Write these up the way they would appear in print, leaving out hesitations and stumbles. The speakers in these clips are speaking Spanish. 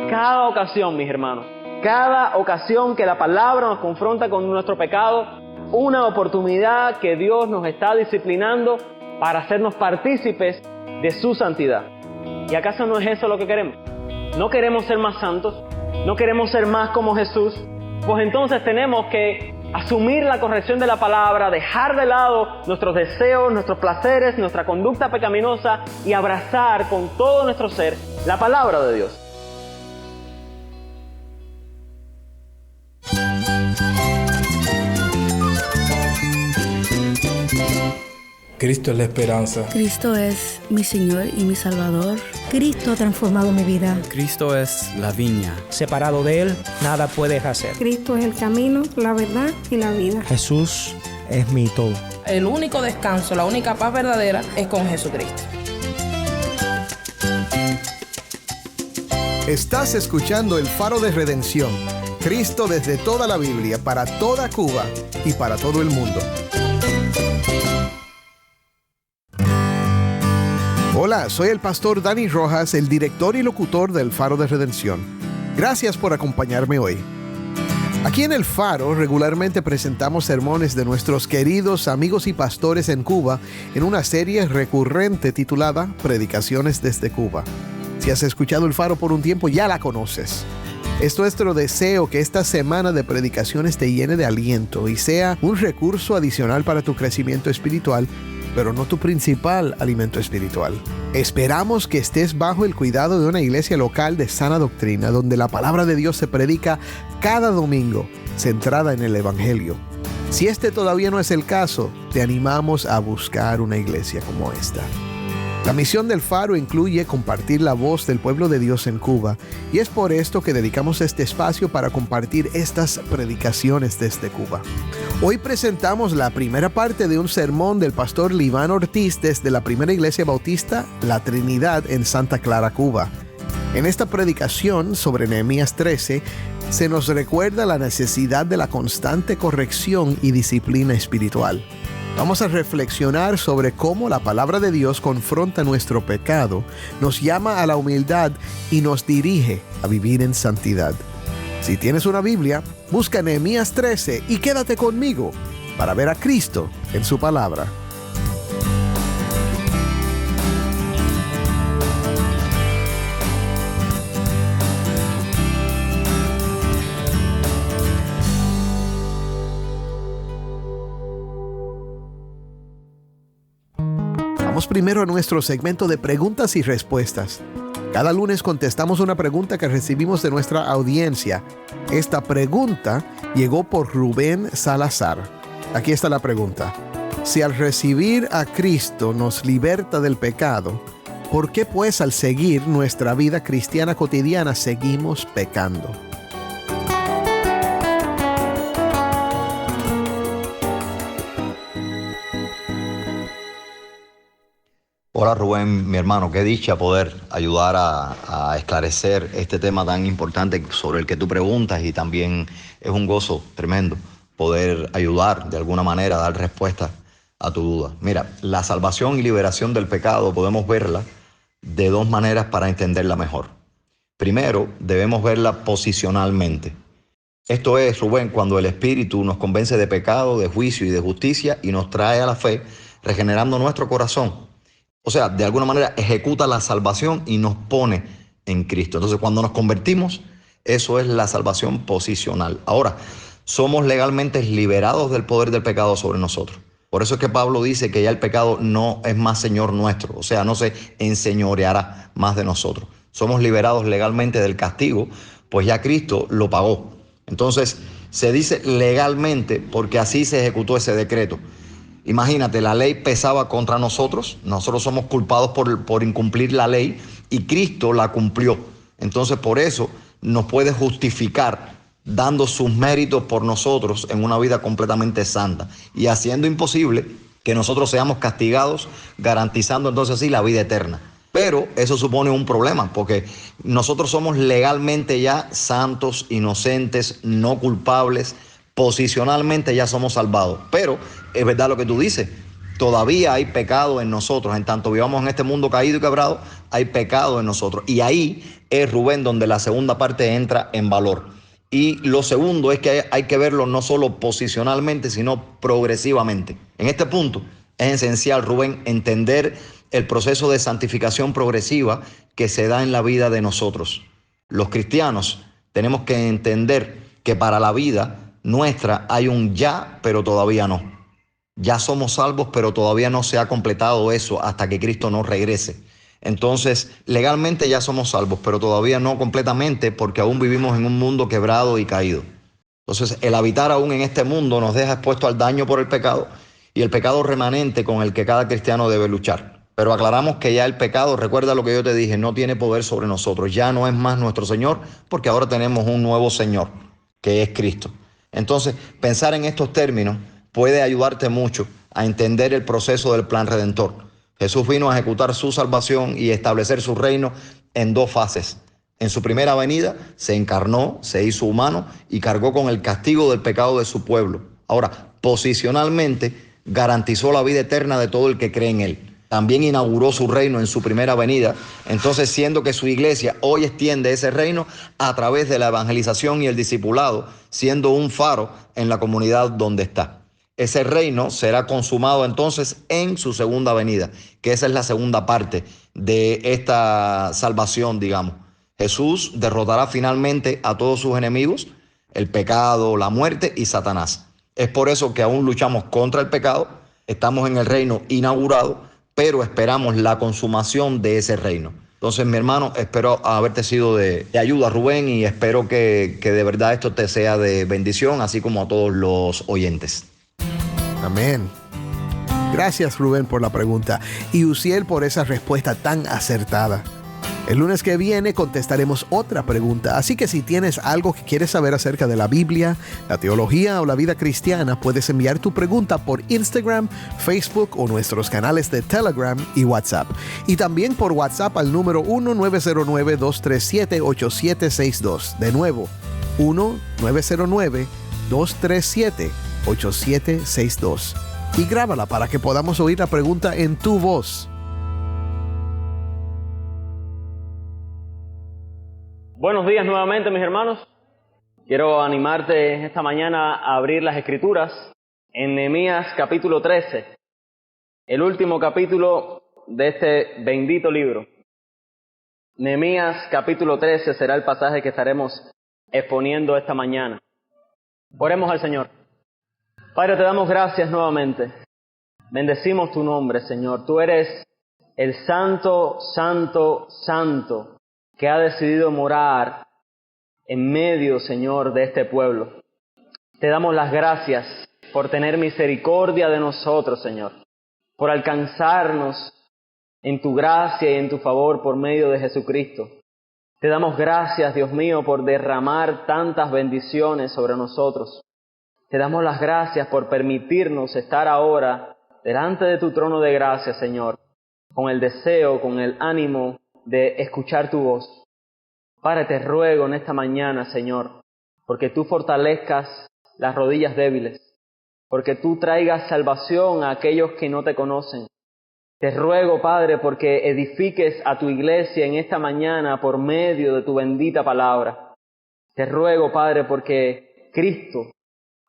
cada ocasión, mis hermanos, cada ocasión que la palabra nos confronta con nuestro pecado, una oportunidad que Dios nos está disciplinando para hacernos partícipes de su santidad. ¿Y acaso no es eso lo que queremos? ¿No queremos ser más santos? ¿No queremos ser más como Jesús? Pues entonces tenemos que asumir la corrección de la palabra, dejar de lado nuestros deseos, nuestros placeres, nuestra conducta pecaminosa y abrazar con todo nuestro ser la palabra de Dios. Cristo es la esperanza. Cristo es mi Señor y mi Salvador. Cristo ha transformado mi vida. Cristo es la viña. Separado de Él, nada puedes hacer. Cristo es el camino, la verdad y la vida. Jesús es mi todo. El único descanso, la única paz verdadera es con Jesucristo. Estás escuchando El Faro de Redención. Cristo desde toda la Biblia, para toda Cuba y para todo el mundo. Hola, soy el pastor Dani Rojas, el director y locutor del Faro de Redención. Gracias por acompañarme hoy. Aquí en el Faro regularmente presentamos sermones de nuestros queridos amigos y pastores en Cuba en una serie recurrente titulada Predicaciones desde Cuba. Si has escuchado el Faro por un tiempo, ya la conoces. Es nuestro deseo que esta semana de predicaciones te llene de aliento y sea un recurso adicional para tu crecimiento espiritual, pero no tu principal alimento espiritual. Esperamos que estés bajo el cuidado de una iglesia local de sana doctrina, donde la palabra de Dios se predica cada domingo, centrada en el Evangelio. Si este todavía no es el caso, te animamos a buscar una iglesia como esta. La misión del Faro incluye compartir la voz del pueblo de Dios en Cuba, y es por esto que dedicamos este espacio para compartir estas predicaciones desde Cuba. Hoy presentamos la primera parte de un sermón del pastor Liván Ortiz desde la Primera Iglesia Bautista La Trinidad en Santa Clara, Cuba. En esta predicación sobre Nehemías 13 se nos recuerda la necesidad de la constante corrección y disciplina espiritual. Vamos a reflexionar sobre cómo la palabra de Dios confronta nuestro pecado, nos llama a la humildad y nos dirige a vivir en santidad. Si tienes una Biblia, busca Nehemías 13 y quédate conmigo para ver a Cristo en su palabra. Vamos primero a nuestro segmento de preguntas y respuestas. Cada lunes contestamos una pregunta que recibimos de nuestra audiencia. Esta pregunta llegó por Rubén Salazar. Aquí está la pregunta. Si al recibir a Cristo nos liberta del pecado, ¿por qué pues al seguir nuestra vida cristiana cotidiana seguimos pecando? Hola Rubén, mi hermano, qué dicha poder ayudar a esclarecer este tema tan importante sobre el que tú preguntas, y también es un gozo tremendo poder ayudar de alguna manera a dar respuesta a tu duda. Mira, la salvación y liberación del pecado podemos verla de dos maneras para entenderla mejor. Primero, debemos verla posicionalmente. Esto es, Rubén, cuando el Espíritu nos convence de pecado, de juicio y de justicia y nos trae a la fe, regenerando nuestro corazón. O sea, de alguna manera ejecuta la salvación y nos pone en Cristo. Entonces, cuando nos convertimos, eso es la salvación posicional. Ahora, somos legalmente liberados del poder del pecado sobre nosotros. Por eso es que Pablo dice que ya el pecado no es más señor nuestro. O sea, no se enseñoreará más de nosotros. Somos liberados legalmente del castigo, pues ya Cristo lo pagó. Entonces, se dice legalmente porque así se ejecutó ese decreto. Imagínate, la ley pesaba contra nosotros somos culpados por incumplir la ley y Cristo la cumplió. Entonces por eso nos puede justificar dando sus méritos por nosotros en una vida completamente santa y haciendo imposible que nosotros seamos castigados, garantizando entonces así la vida eterna. Pero eso supone un problema porque nosotros somos legalmente ya santos, inocentes, no culpables. Posicionalmente ya somos salvados, pero es verdad lo que tú dices, todavía hay pecado en nosotros. En tanto vivamos en este mundo caído y quebrado, hay pecado en nosotros. Y ahí es, Rubén, donde la segunda parte entra en valor. Y lo segundo es que hay que verlo no solo posicionalmente, sino progresivamente. En este punto es esencial, Rubén, entender el proceso de santificación progresiva que se da en la vida de nosotros. Los cristianos tenemos que entender que para la vida nuestra hay un ya, pero todavía no. Ya somos salvos, pero todavía no se ha completado eso hasta que Cristo nos regrese. Entonces, legalmente ya somos salvos, pero todavía no completamente, porque aún vivimos en un mundo quebrado y caído. Entonces, el habitar aún en este mundo nos deja expuesto al daño por el pecado y el pecado remanente con el que cada cristiano debe luchar. Pero aclaramos que ya el pecado, recuerda lo que yo te dije, no tiene poder sobre nosotros. Ya no es más nuestro Señor, porque ahora tenemos un nuevo Señor, que es Cristo. Entonces, pensar en estos términos puede ayudarte mucho a entender el proceso del plan redentor. Jesús vino a ejecutar su salvación y establecer su reino en dos fases. En su primera venida se encarnó, se hizo humano y cargó con el castigo del pecado de su pueblo. Ahora, posicionalmente, garantizó la vida eterna de todo el que cree en él. También inauguró su reino en su primera venida, entonces siendo que su iglesia hoy extiende ese reino a través de la evangelización y el discipulado, siendo un faro en la comunidad donde está. Ese reino será consumado entonces en su segunda venida, que esa es la segunda parte de esta salvación, digamos. Jesús derrotará finalmente a todos sus enemigos, el pecado, la muerte y Satanás. Es por eso que aún luchamos contra el pecado, estamos en el reino inaugurado, pero esperamos la consumación de ese reino. Entonces, mi hermano, espero haberte sido de ayuda, Rubén, y espero que de verdad esto te sea de bendición, así como a todos los oyentes. Amén. Gracias, Rubén, por la pregunta y Uziel por esa respuesta tan acertada. El lunes que viene contestaremos otra pregunta, así que si tienes algo que quieres saber acerca de la Biblia, la teología o la vida cristiana, puedes enviar tu pregunta por Instagram, Facebook o nuestros canales de Telegram y WhatsApp. Y también por WhatsApp al número 1-909-237-8762. De nuevo, 1-909-237-8762. Y grábala para que podamos oír la pregunta en tu voz. Buenos días nuevamente, mis hermanos. Quiero animarte esta mañana a abrir las Escrituras en Nehemías capítulo 13, el último capítulo de este bendito libro. Nehemías capítulo 13 será el pasaje que estaremos exponiendo esta mañana. Oremos al Señor. Padre, te damos gracias nuevamente. Bendecimos tu nombre, Señor. Tú eres el Santo, Santo, Santo, que ha decidido morar en medio, Señor, de este pueblo. Te damos las gracias por tener misericordia de nosotros, Señor, por alcanzarnos en tu gracia y en tu favor por medio de Jesucristo. Te damos gracias, Dios mío, por derramar tantas bendiciones sobre nosotros. Te damos las gracias por permitirnos estar ahora delante de tu trono de gracia, Señor, con el deseo, con el ánimo de escuchar tu voz. Padre, te ruego en esta mañana, Señor, porque tú fortalezcas las rodillas débiles, porque tú traigas salvación a aquellos que no te conocen. Te ruego, Padre, porque edifiques a tu iglesia en esta mañana por medio de tu bendita palabra. Te ruego, Padre, porque Cristo,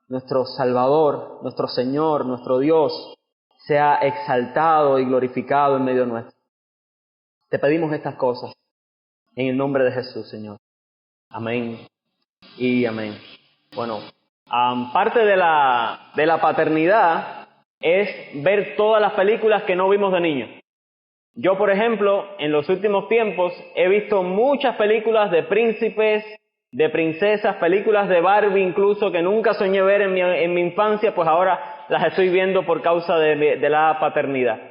nuestro Salvador, nuestro Señor, nuestro Dios, sea exaltado y glorificado en medio nuestro. Te pedimos estas cosas en el nombre de Jesús, Señor. Amén y amén. Bueno, parte de la paternidad es ver todas las películas que no vimos de niños. Yo, por ejemplo, en los últimos tiempos he visto muchas películas de príncipes, de princesas, películas de Barbie incluso, que nunca soñé ver en mi infancia, pues ahora las estoy viendo por causa de la paternidad.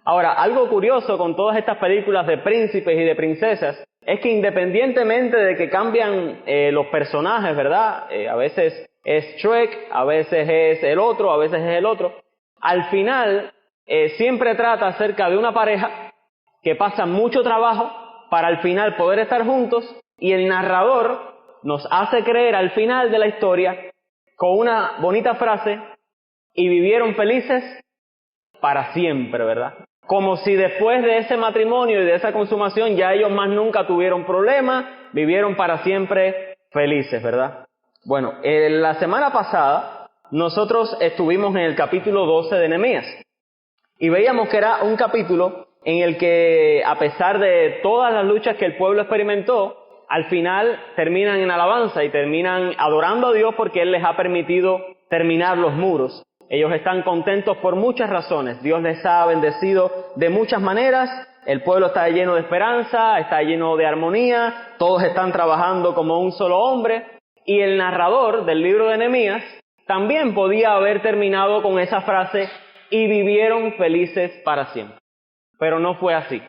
Ahora, algo curioso con todas estas películas de príncipes y de princesas es que independientemente de que cambian los personajes, ¿verdad? A veces es Shrek, a veces es el otro, a veces es el otro. Al final, siempre trata acerca de una pareja que pasa mucho trabajo para al final poder estar juntos, y el narrador nos hace creer al final de la historia con una bonita frase: y vivieron felices para siempre, ¿verdad? Como si después de ese matrimonio y de esa consumación ya ellos más nunca tuvieron problemas, vivieron para siempre felices, ¿verdad? Bueno, la semana pasada nosotros estuvimos en el capítulo 12 de Nehemías y veíamos que era un capítulo en el que, a pesar de todas las luchas que el pueblo experimentó, al final terminan en alabanza y terminan adorando a Dios porque Él les ha permitido terminar los muros. Ellos están contentos por muchas razones. Dios les ha bendecido de muchas maneras. El pueblo está lleno de esperanza, está lleno de armonía. Todos están trabajando como un solo hombre. Y el narrador del libro de Nehemías también podía haber terminado con esa frase: y vivieron felices para siempre. Pero no fue así.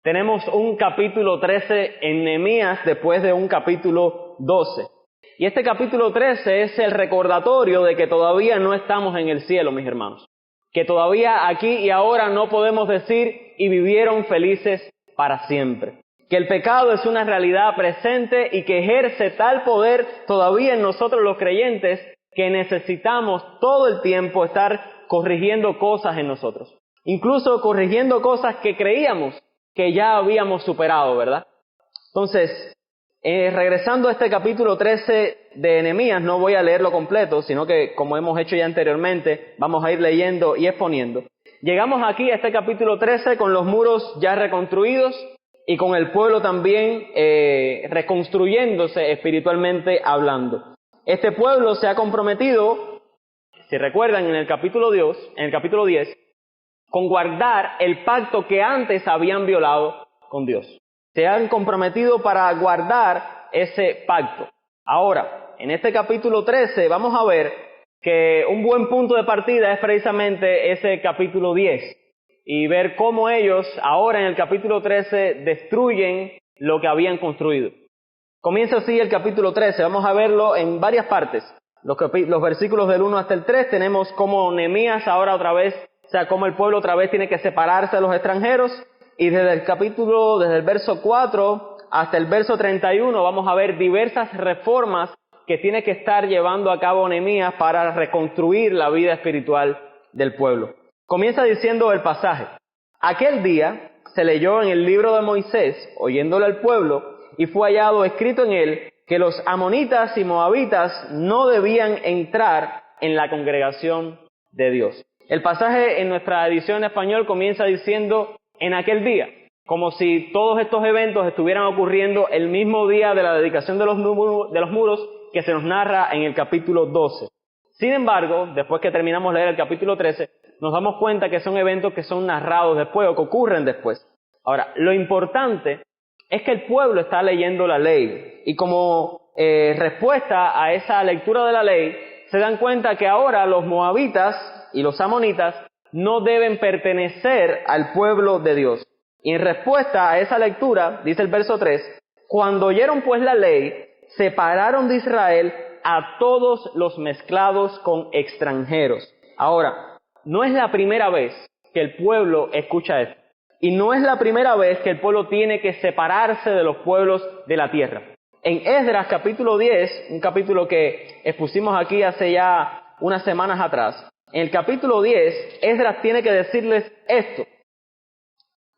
Tenemos un capítulo 13 en Nehemías después de un capítulo 12. Y este capítulo 13 es el recordatorio de que todavía no estamos en el cielo, mis hermanos. Que todavía aquí y ahora no podemos decir: y vivieron felices para siempre. Que el pecado es una realidad presente y que ejerce tal poder todavía en nosotros los creyentes que necesitamos todo el tiempo estar corrigiendo cosas en nosotros. Incluso corrigiendo cosas que creíamos que ya habíamos superado, ¿verdad? Entonces, regresando a este capítulo 13 de Nehemías, no voy a leerlo completo, sino que, como hemos hecho ya anteriormente, vamos a ir leyendo y exponiendo. Llegamos aquí a este capítulo 13 con los muros ya reconstruidos y con el pueblo también reconstruyéndose espiritualmente hablando. Este pueblo se ha comprometido, si recuerdan, en el capítulo 10, con guardar el pacto que antes habían violado con Dios. Se han comprometido para guardar ese pacto. Ahora, en este capítulo 13 vamos a ver que un buen punto de partida es precisamente ese capítulo 10 y ver cómo ellos ahora en el capítulo 13 destruyen lo que habían construido. Comienza así el capítulo 13, vamos a verlo en varias partes. Los versículos del 1 hasta el 3 tenemos cómo Nehemías ahora otra vez, o sea, cómo el pueblo otra vez tiene que separarse de los extranjeros. Y desde el verso 4 hasta el verso 31 vamos a ver diversas reformas que tiene que estar llevando a cabo Nehemías para reconstruir la vida espiritual del pueblo. Comienza diciendo el pasaje: aquel día se leyó en el libro de Moisés, oyéndolo al pueblo, y fue hallado escrito en él que los amonitas y moabitas no debían entrar en la congregación de Dios. El pasaje en nuestra edición en español comienza diciendo: en aquel día, como si todos estos eventos estuvieran ocurriendo el mismo día de la dedicación de los muros que se nos narra en el capítulo 12. Sin embargo, después que terminamos de leer el capítulo 13, nos damos cuenta que son eventos que son narrados después o que ocurren después. Ahora, lo importante es que el pueblo está leyendo la ley y como respuesta a esa lectura de la ley, se dan cuenta que ahora los moabitas y los amonitas no deben pertenecer al pueblo de Dios. Y en respuesta a esa lectura, dice el verso 3, cuando oyeron pues la ley, separaron de Israel a todos los mezclados con extranjeros. Ahora, no es la primera vez que el pueblo escucha esto. Y no es la primera vez que el pueblo tiene que separarse de los pueblos de la tierra. En Esdras capítulo 10, un capítulo que expusimos aquí hace ya unas semanas atrás, en el capítulo 10, Esdras tiene que decirles esto.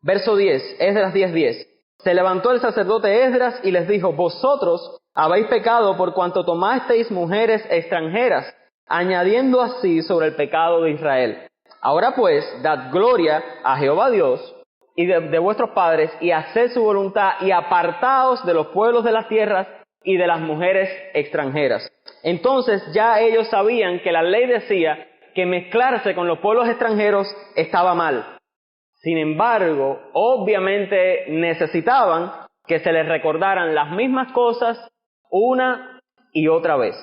Verso 10, Esdras 10:10. Se levantó el sacerdote Esdras y les dijo: vosotros habéis pecado por cuanto tomasteis mujeres extranjeras, añadiendo así sobre el pecado de Israel. Ahora pues, dad gloria a Jehová Dios y de vuestros padres, y haced su voluntad, y apartaos de los pueblos de las tierras y de las mujeres extranjeras. Entonces ya ellos sabían que la ley decía que mezclarse con los pueblos extranjeros estaba mal. Sin embargo, obviamente necesitaban que se les recordaran las mismas cosas una y otra vez.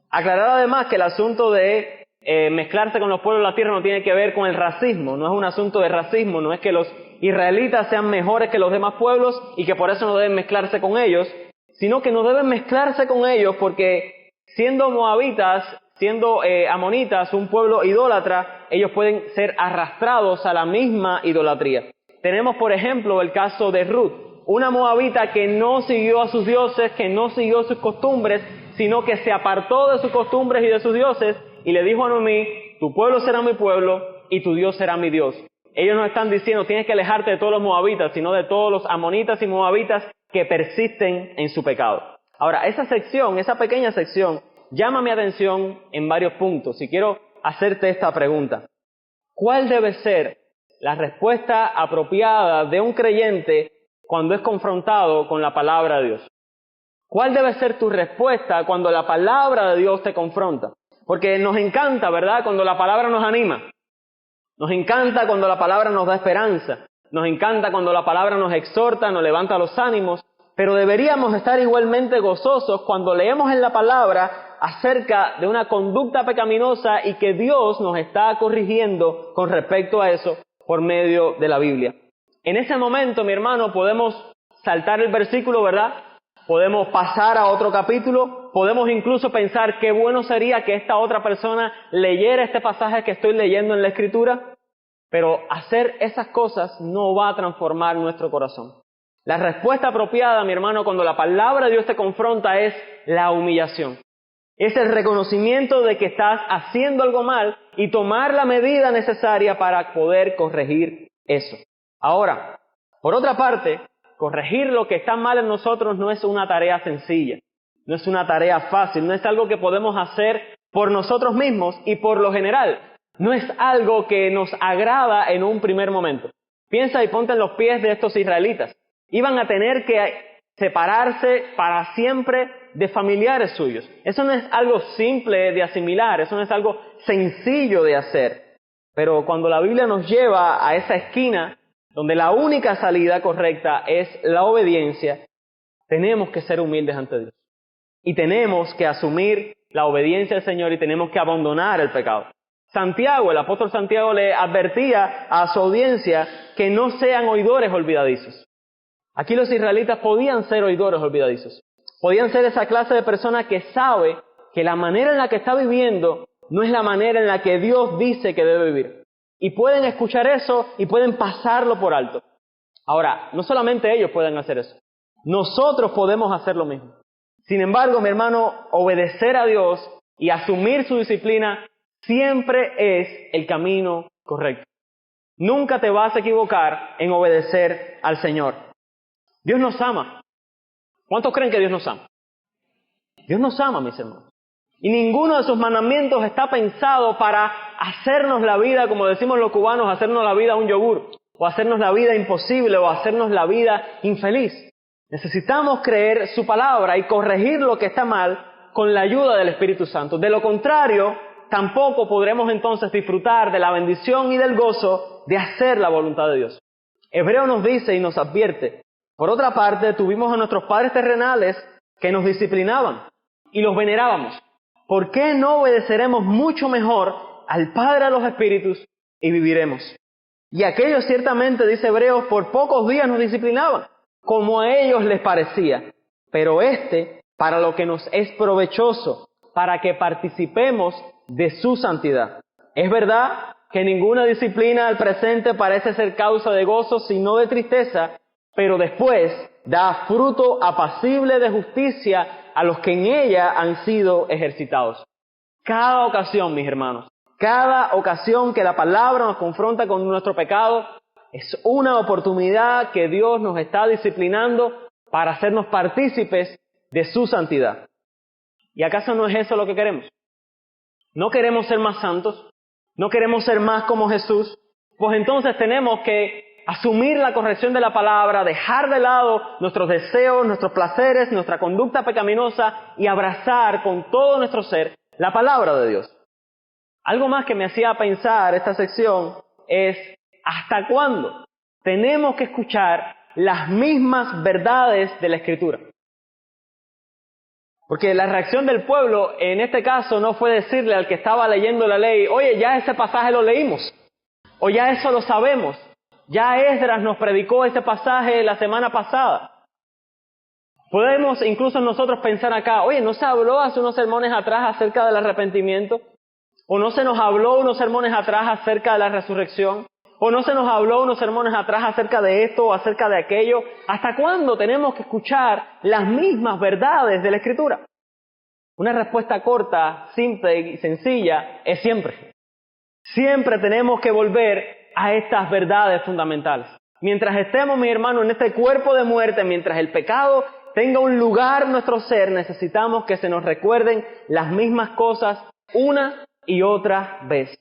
Aclarar además que el asunto de mezclarse con los pueblos de la tierra no tiene que ver con el racismo, no es un asunto de racismo, no es que los israelitas sean mejores que los demás pueblos y que por eso no deben mezclarse con ellos, sino que no deben mezclarse con ellos porque siendo moabitas, siendo amonitas, un pueblo idólatra, ellos pueden ser arrastrados a la misma idolatría. Tenemos, por ejemplo, el caso de Ruth, una moabita que no siguió a sus dioses, que no siguió sus costumbres, sino que se apartó de sus costumbres y de sus dioses, y le dijo a Noemí: tu pueblo será mi pueblo, y tu Dios será mi Dios. Ellos no están diciendo tienes que alejarte de todos los moabitas, sino de todos los amonitas y moabitas que persisten en su pecado. Ahora, esa pequeña sección, llama mi atención en varios puntos y quiero hacerte esta pregunta. ¿Cuál debe ser la respuesta apropiada de un creyente cuando es confrontado con la palabra de Dios? ¿Cuál debe ser tu respuesta cuando la palabra de Dios te confronta? Porque nos encanta, ¿verdad?, cuando la palabra nos anima. Nos encanta cuando la palabra nos da esperanza. Nos encanta cuando la palabra nos exhorta, nos levanta los ánimos. Pero deberíamos estar igualmente gozosos cuando leemos en la palabra acerca de una conducta pecaminosa y que Dios nos está corrigiendo con respecto a eso por medio de la Biblia. En ese momento, mi hermano, podemos saltar el versículo, ¿verdad? Podemos pasar a otro capítulo, podemos incluso pensar qué bueno sería que esta otra persona leyera este pasaje que estoy leyendo en la Escritura, pero hacer esas cosas no va a transformar nuestro corazón. La respuesta apropiada, mi hermano, cuando la palabra de Dios te confronta es la humillación. Es el reconocimiento de que estás haciendo algo mal y tomar la medida necesaria para poder corregir eso. Ahora, por otra parte, corregir lo que está mal en nosotros no es una tarea sencilla, no es una tarea fácil, no es algo que podemos hacer por nosotros mismos y por lo general, no es algo que nos agrada en un primer momento. Piensa y ponte en los pies de estos israelitas. Iban a tener que separarse para siempre de familiares suyos. Eso no es algo simple de asimilar, eso no es algo sencillo de hacer. Pero cuando la Biblia nos lleva a esa esquina donde la única salida correcta es la obediencia, tenemos que ser humildes ante Dios. Y tenemos que asumir la obediencia al Señor y tenemos que abandonar el pecado. Santiago, el apóstol Santiago le advertía a su audiencia que no sean oidores olvidadizos. Aquí los israelitas podían ser oidores olvidadizos. Podían ser esa clase de persona que sabe que la manera en la que está viviendo no es la manera en la que Dios dice que debe vivir. Y pueden escuchar eso y pueden pasarlo por alto. Ahora, no solamente ellos pueden hacer eso. Nosotros podemos hacer lo mismo. Sin embargo, mi hermano, obedecer a Dios y asumir su disciplina siempre es el camino correcto. Nunca te vas a equivocar en obedecer al Señor. Dios nos ama. ¿Cuántos creen que Dios nos ama? Dios nos ama, mis hermanos. Y ninguno de sus mandamientos está pensado para hacernos la vida, como decimos los cubanos, hacernos la vida un yogur, o hacernos la vida imposible, o hacernos la vida infeliz. Necesitamos creer su palabra y corregir lo que está mal con la ayuda del Espíritu Santo. De lo contrario, tampoco podremos entonces disfrutar de la bendición y del gozo de hacer la voluntad de Dios. Hebreo nos dice y nos advierte: por otra parte, tuvimos a nuestros padres terrenales que nos disciplinaban y los venerábamos. ¿Por qué no obedeceremos mucho mejor al Padre de los Espíritus y viviremos? Y aquellos ciertamente, dice Hebreos, por pocos días nos disciplinaban, como a ellos les parecía. Pero para lo que nos es provechoso, para que participemos de su santidad. Es verdad que ninguna disciplina al presente parece ser causa de gozo, sino de tristeza, pero después da fruto apacible de justicia a los que en ella han sido ejercitados. Cada ocasión, mis hermanos, cada ocasión que la palabra nos confronta con nuestro pecado, es una oportunidad que Dios nos está disciplinando para hacernos partícipes de su santidad. ¿Y acaso no es eso lo que queremos? ¿No queremos ser más santos? ¿No queremos ser más como Jesús? Pues entonces tenemos que asumir la corrección de la palabra, dejar de lado nuestros deseos, nuestros placeres, nuestra conducta pecaminosa y abrazar con todo nuestro ser la palabra de Dios. Algo más que me hacía pensar esta sección es: ¿hasta cuándo tenemos que escuchar las mismas verdades de la Escritura? Porque la reacción del pueblo en este caso no fue decirle al que estaba leyendo la ley: oye, ya ese pasaje lo leímos, o ya eso lo sabemos. Ya Esdras nos predicó ese pasaje la semana pasada. Podemos incluso nosotros pensar acá: oye, ¿no se habló hace unos sermones atrás acerca del arrepentimiento? ¿O no se nos habló unos sermones atrás acerca de la resurrección? ¿O no se nos habló unos sermones atrás acerca de esto o acerca de aquello? ¿Hasta cuándo tenemos que escuchar las mismas verdades de la Escritura? Una respuesta corta, simple y sencilla es siempre. Siempre tenemos que volver a estas verdades fundamentales. Mientras estemos, mi hermano, en este cuerpo de muerte, mientras el pecado tenga un lugar en nuestro ser, necesitamos que se nos recuerden las mismas cosas una y otra vez.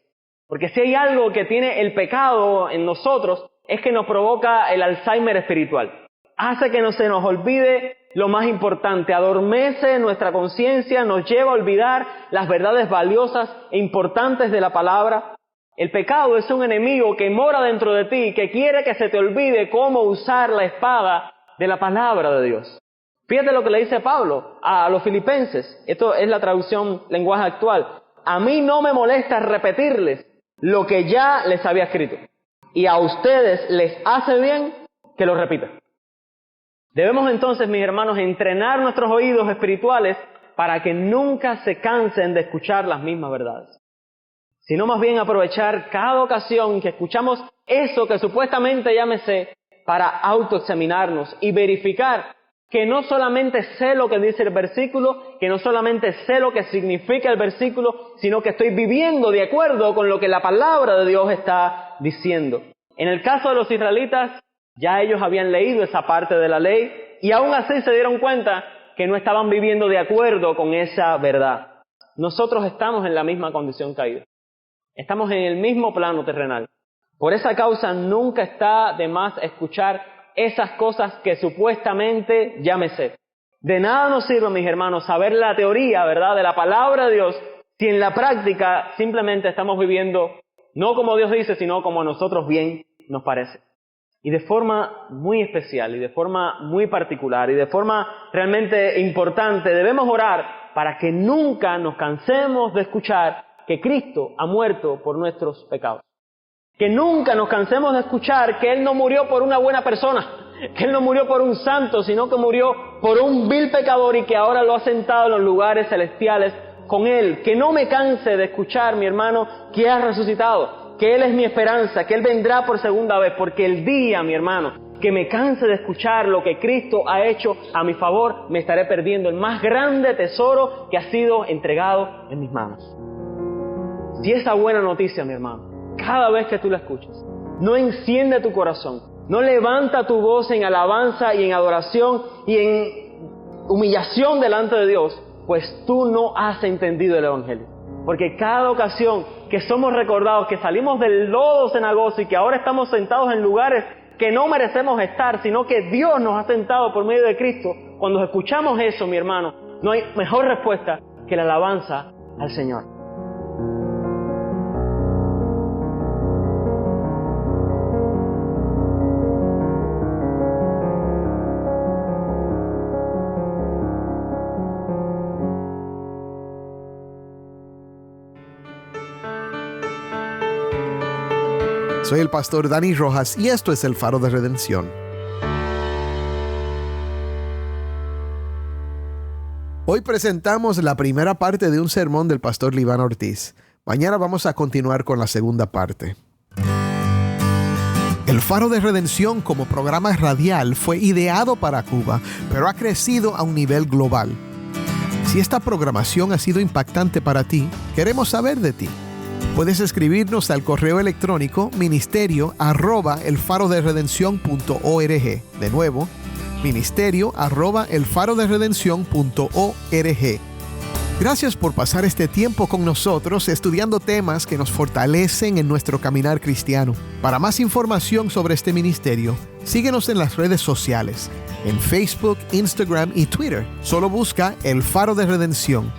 Porque si hay algo que tiene el pecado en nosotros, es que nos provoca el Alzheimer espiritual. Hace que no se nos olvide lo más importante, adormece nuestra conciencia, nos lleva a olvidar las verdades valiosas e importantes de la palabra. El pecado es un enemigo que mora dentro de ti, que quiere que se te olvide cómo usar la espada de la palabra de Dios. Fíjate lo que le dice Pablo a los filipenses. Esto es la traducción lenguaje actual. A mí no me molesta repetirles lo que ya les había escrito. Y a ustedes les hace bien que lo repitan. Debemos entonces, mis hermanos, entrenar nuestros oídos espirituales para que nunca se cansen de escuchar las mismas verdades. Sino más bien aprovechar cada ocasión que escuchamos eso que supuestamente ya me sé para autoexaminarnos y verificar que no solamente sé lo que dice el versículo, que no solamente sé lo que significa el versículo, sino que estoy viviendo de acuerdo con lo que la palabra de Dios está diciendo. En el caso de los israelitas, ya ellos habían leído esa parte de la ley y aún así se dieron cuenta que no estaban viviendo de acuerdo con esa verdad. Nosotros estamos en la misma condición caída. Estamos en el mismo plano terrenal. Por esa causa nunca está de más escuchar esas cosas que supuestamente ya me sé. De nada nos sirve, mis hermanos, saber la teoría, ¿verdad?, de la palabra de Dios, si en la práctica simplemente estamos viviendo no como Dios dice, sino como a nosotros bien nos parece. Y de forma muy especial, y de forma muy particular, y de forma realmente importante, debemos orar para que nunca nos cansemos de escuchar que Cristo ha muerto por nuestros pecados. Que nunca nos cansemos de escuchar que Él no murió por una buena persona, que Él no murió por un santo, sino que murió por un vil pecador y que ahora lo ha sentado en los lugares celestiales con Él. Que no me canse de escuchar, mi hermano, que ha resucitado, que Él es mi esperanza, que Él vendrá por segunda vez, porque el día, mi hermano, que me canse de escuchar lo que Cristo ha hecho a mi favor, me estaré perdiendo el más grande tesoro que ha sido entregado en mis manos. Si esa buena noticia, mi hermano, cada vez que tú la escuches, no enciende tu corazón, no levanta tu voz en alabanza y en adoración y en humillación delante de Dios, pues tú no has entendido el Evangelio. Porque cada ocasión que somos recordados que salimos del lodo cenagoso y que ahora estamos sentados en lugares que no merecemos estar, sino que Dios nos ha sentado por medio de Cristo, cuando escuchamos eso, mi hermano, no hay mejor respuesta que la alabanza al Señor. Soy el pastor Dani Rojas y esto es el Faro de Redención. Hoy presentamos la primera parte de un sermón del pastor Liván Ortiz. Mañana vamos a continuar con la segunda parte. El Faro de Redención como programa radial fue ideado para Cuba, pero ha crecido a un nivel global. Si esta programación ha sido impactante para ti, queremos saber de ti. Puedes escribirnos al correo electrónico ministerio@elfaroderedención.org. De nuevo, ministerio@elfaroderedención.org. Gracias por pasar este tiempo con nosotros estudiando temas que nos fortalecen en nuestro caminar cristiano. Para más información sobre este ministerio, síguenos en las redes sociales, en Facebook, Instagram y Twitter. Solo busca El Faro de Redención.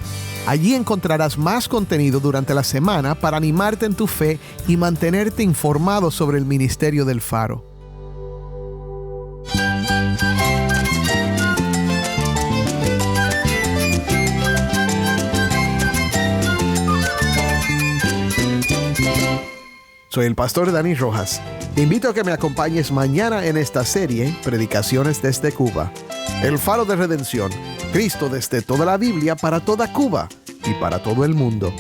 Allí encontrarás más contenido durante la semana para animarte en tu fe y mantenerte informado sobre el ministerio del Faro. Soy el pastor Dani Rojas. Te invito a que me acompañes mañana en esta serie, Predicaciones desde Cuba. El Faro de Redención. Cristo desde toda la Biblia para toda Cuba y para todo el mundo.